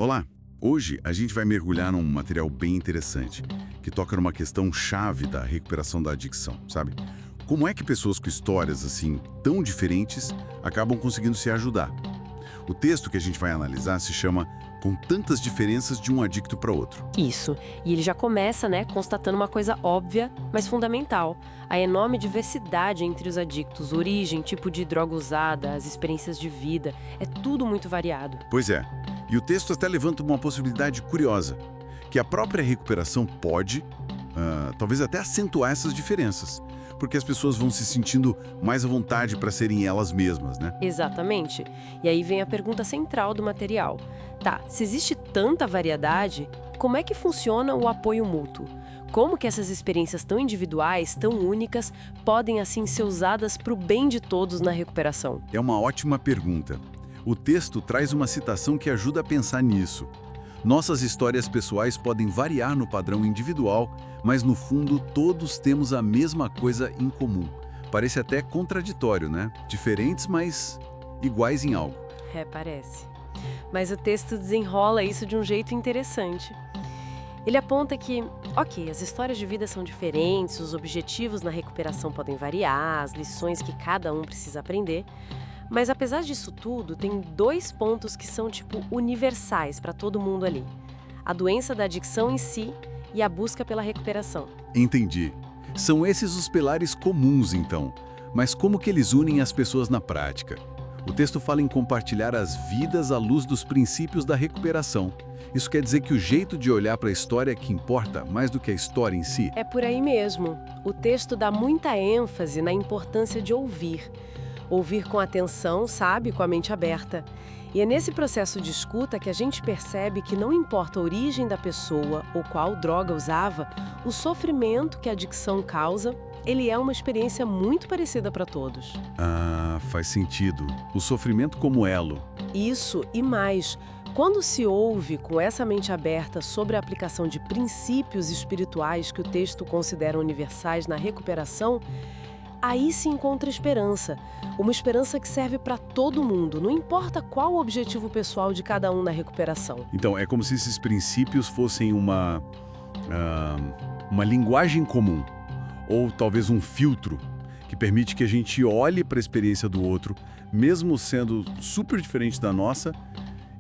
Olá! Hoje a gente vai mergulhar num material bem interessante, que toca numa questão chave da recuperação da adicção, sabe? Como é que pessoas com histórias assim tão diferentes acabam conseguindo se ajudar? O texto que a gente vai analisar se chama Com tantas diferenças de um adicto para outro. Isso. E ele já começa, constatando uma coisa óbvia, mas fundamental. A enorme diversidade entre os adictos, origem, tipo de droga usada, as experiências de vida, é tudo muito variado. Pois é, e o texto até levanta uma possibilidade curiosa, que a própria recuperação pode, talvez até acentuar essas diferenças, porque as pessoas vão se sentindo mais à vontade para serem elas mesmas, né? Exatamente. E aí vem a pergunta central do material. Tá, se existe tanta variedade, como é que funciona o apoio mútuo? Como que essas experiências tão individuais, tão únicas, podem assim ser usadas para o bem de todos na recuperação? É uma ótima pergunta. O texto traz uma citação que ajuda a pensar nisso. Nossas histórias pessoais podem variar no padrão individual, mas no fundo todos temos a mesma coisa em comum. Parece até contraditório, né? Diferentes, mas iguais em algo. Parece. Mas o texto desenrola isso de um jeito interessante. Ele aponta que, ok, as histórias de vida são diferentes, os objetivos na recuperação podem variar, as lições que cada um precisa aprender, mas apesar disso tudo, tem dois pontos que são, universais para todo mundo ali. A doença da adicção em si e a busca pela recuperação. Entendi. São esses os pilares comuns, então. Mas como que eles unem as pessoas na prática? O texto fala em compartilhar as vidas à luz dos princípios da recuperação. Isso quer dizer que o jeito de olhar para a história é que importa, mais do que a história em si? É por aí mesmo. O texto dá muita ênfase na importância de ouvir. Ouvir com atenção, sabe, com a mente aberta. E é nesse processo de escuta que a gente percebe que não importa a origem da pessoa ou qual droga usava, o sofrimento que a adicção causa, ele é uma experiência muito parecida para todos. Ah, faz sentido. O sofrimento como elo. Isso e mais. Quando se ouve com essa mente aberta sobre a aplicação de princípios espirituais que o texto considera universais na recuperação, aí se encontra esperança. Uma esperança que serve para todo mundo, não importa qual o objetivo pessoal de cada um na recuperação. Então, é como se esses princípios fossem uma linguagem comum, ou talvez um filtro, que permite que a gente olhe para a experiência do outro, mesmo sendo super diferente da nossa,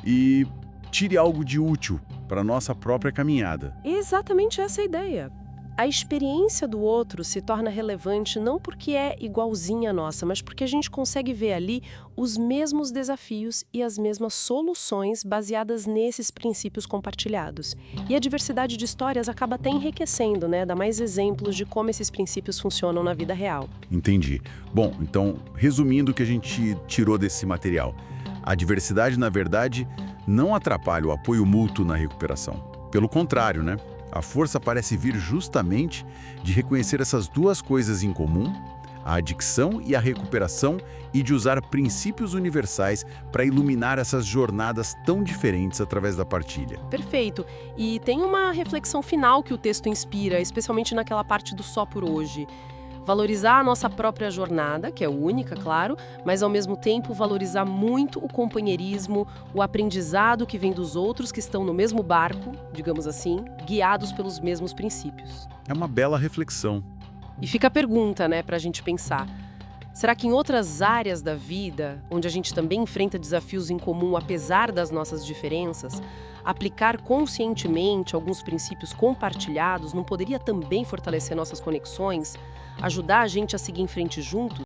e tire algo de útil para a nossa própria caminhada. Exatamente essa é a ideia. A experiência do outro se torna relevante não porque é igualzinha à nossa, mas porque a gente consegue ver ali os mesmos desafios e as mesmas soluções baseadas nesses princípios compartilhados. E a diversidade de histórias acaba até enriquecendo, dá mais exemplos de como esses princípios funcionam na vida real. Entendi. Bom, então, resumindo o que a gente tirou desse material, a diversidade, na verdade, não atrapalha o apoio mútuo na recuperação. Pelo contrário, A força parece vir justamente de reconhecer essas duas coisas em comum, a adicção e a recuperação, e de usar princípios universais para iluminar essas jornadas tão diferentes através da partilha. Perfeito. E tem uma reflexão final que o texto inspira, especialmente naquela parte do só por hoje. Valorizar a nossa própria jornada, que é única, claro, mas ao mesmo tempo valorizar muito o companheirismo, o aprendizado que vem dos outros que estão no mesmo barco, digamos assim, guiados pelos mesmos princípios. É uma bela reflexão. E fica a pergunta, para a gente pensar. Será que em outras áreas da vida, onde a gente também enfrenta desafios em comum apesar das nossas diferenças, aplicar conscientemente alguns princípios compartilhados não poderia também fortalecer nossas conexões, ajudar a gente a seguir em frente juntos?